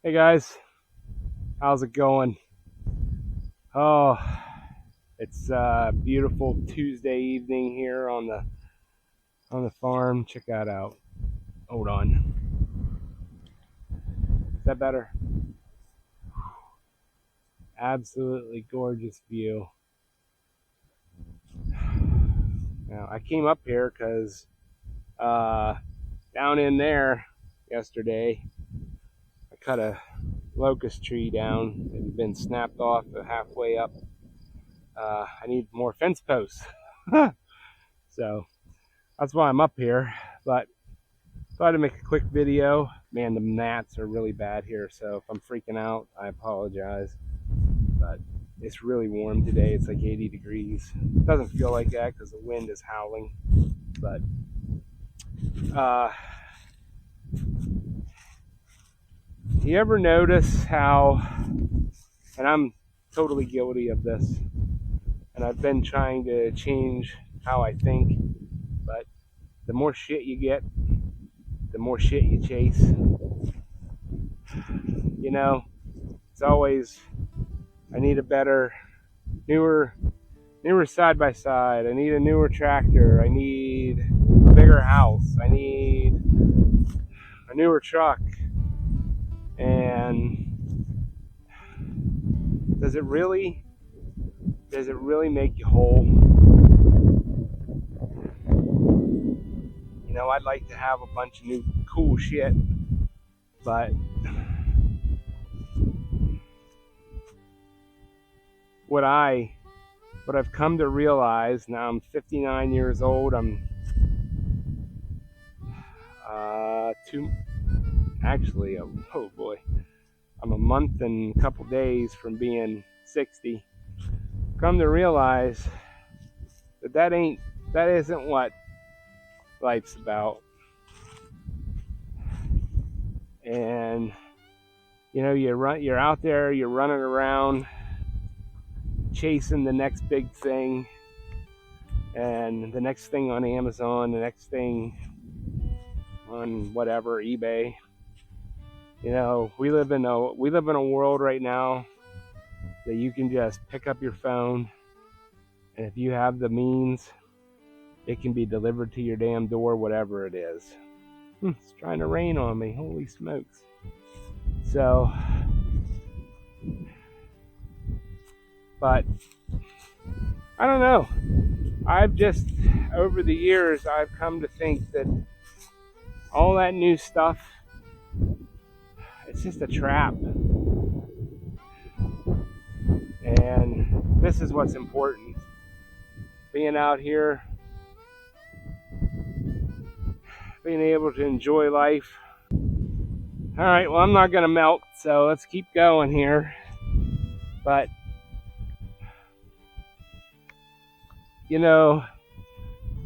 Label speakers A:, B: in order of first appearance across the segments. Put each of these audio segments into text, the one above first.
A: Hey guys, how's it going? Oh, it's a beautiful Tuesday evening here on the farm. Check that out. Hold on. Is that better? Absolutely gorgeous view. Now I came up here because down in there yesterday I cut a locust tree down. It had been snapped off halfway up. I need more fence posts. So that's why I'm up here, but thought I'd make a quick video. Man, the gnats are really bad here, so if I'm freaking out, I apologize. But it's really warm today. It's like 80 degrees. It doesn't feel like that because the wind is howling. But you ever notice how, and I'm totally guilty of this, and I've been trying to change how I think, but the more shit you get, the more shit you chase. You know, it's always, I need a better, newer side by side. I need a newer tractor. I need a bigger house. I need a newer truck. And does it really make you whole? You know, I'd like to have a bunch of new cool shit, but what I've come to realize, now I'm 59 years old, I'm oh boy, I'm a month and a couple days from being 60. Come to realize that isn't what life's about. And you know, you're out there, you're running around chasing the next big thing, and the next thing on Amazon, the next thing on whatever, eBay. You know, we live in a world right now that you can just pick up your phone, and if you have the means, it can be delivered to your damn door, whatever it is. It's trying to rain on me, holy smokes. So, but I don't know. I've just, over the years, I've come to think that all that new stuff, it's just a trap. And this is what's important. Being out here, being able to enjoy life. All right, well, I'm not going to melt, so let's keep going here. But, you know,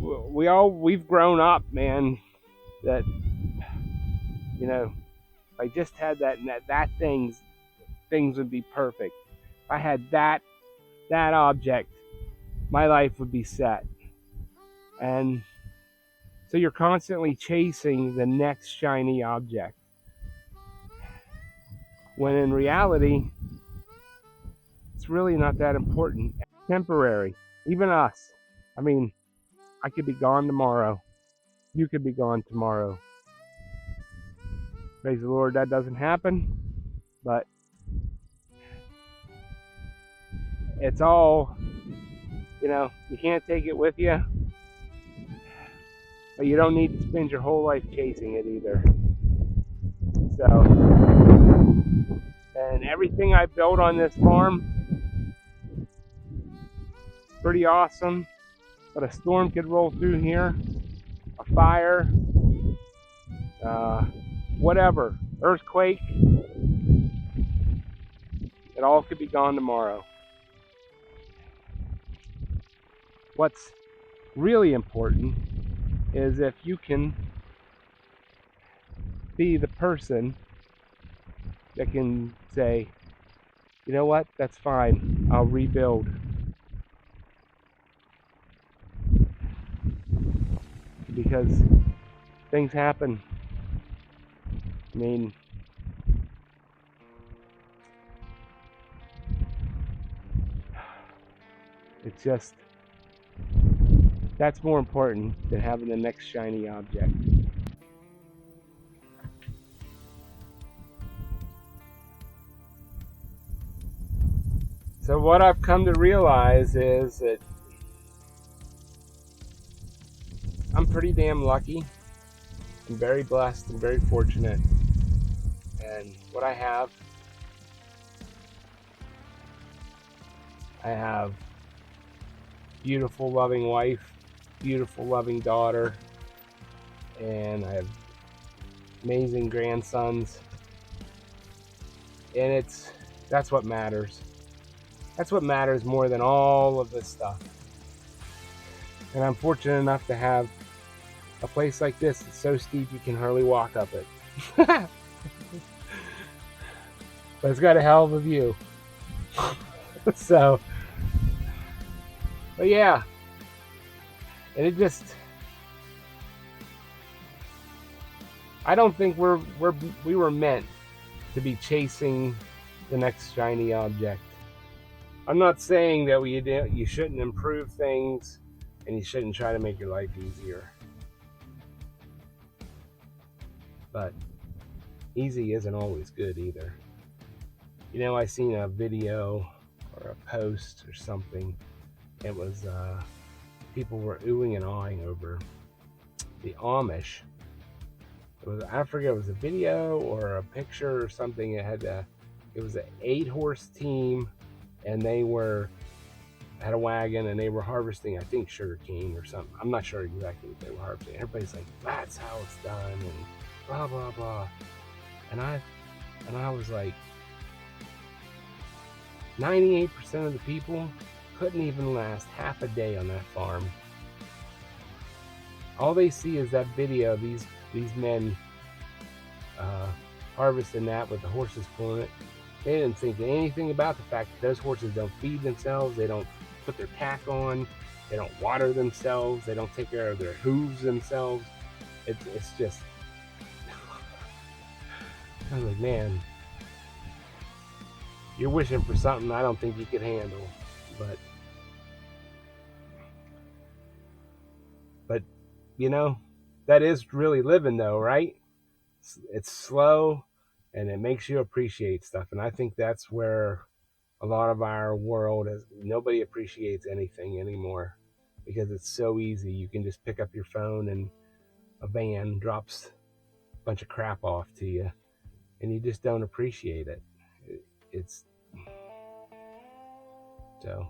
A: we've grown up, man, that You know, if I just had that things would be perfect. If I had that object, my life would be set. And so you're constantly chasing the next shiny object, when in reality, it's really not that important. Temporary. Even us. I mean, I could be gone tomorrow. You could be gone tomorrow. Praise the Lord, that doesn't happen. But it's all, you can't take it with you. But you don't need to spend your whole life chasing it either. So, and everything I built on this farm, pretty awesome. But a storm could roll through here, a fire, whatever, earthquake, it all could be gone tomorrow. What's really important is if you can be the person that can say, you know what, that's fine, I'll rebuild. Because things happen. I mean, it's just, that's more important than having the next shiny object. So what I've come to realize is that I'm pretty damn lucky. I'm very blessed and very fortunate. And what I have beautiful, loving wife, beautiful, loving daughter, and I have amazing grandsons. And that's what matters. That's what matters more than all of this stuff. And I'm fortunate enough to have a place like this. It's so steep you can hardly walk up it. But it's got a hell of a view. So, but yeah. And it just, I don't think we were meant to be chasing the next shiny object. I'm not saying that you shouldn't improve things and you shouldn't try to make your life easier. But easy isn't always good either. I seen a video or a post or something. It was people were oohing and awing over the Amish. I forget, it was a video or a picture or something. It was an 8-horse team, and they had a wagon, and they were harvesting, I think, sugar cane or something. I'm not sure exactly what they were harvesting. Everybody's like, that's how it's done, and blah blah blah. And I was like, 98% of the people couldn't even last half a day on that farm. All they see is that video of these men harvesting that with the horses pulling it. They didn't think anything about the fact that those horses don't feed themselves, they don't put their tack on, they don't water themselves, they don't take care of their hooves themselves. It's just, I was like, man, you're wishing for something I don't think you could handle. But that is really living though, right? It's slow and it makes you appreciate stuff. And I think that's where a lot of our world is. Nobody appreciates anything anymore because it's so easy. You can just pick up your phone and a van drops a bunch of crap off to you and you just don't appreciate it. So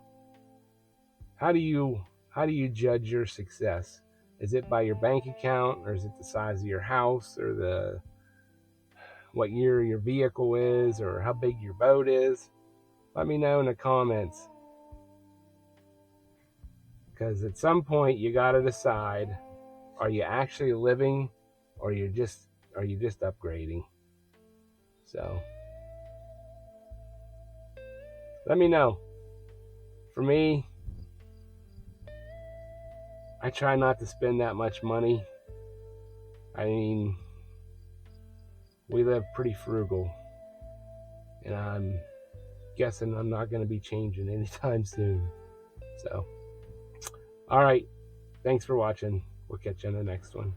A: how do you judge your success? Is it by your bank account, or is it the size of your house, or what year your vehicle is, or how big your boat is? Let me know in the comments. Because at some point you got to decide, are you actually living, or are you just upgrading? So let me know. For me, I try not to spend that much money. I mean, we live pretty frugal, and I'm guessing I'm not going to be changing anytime soon. So, all right. Thanks for watching. We'll catch you on the next one.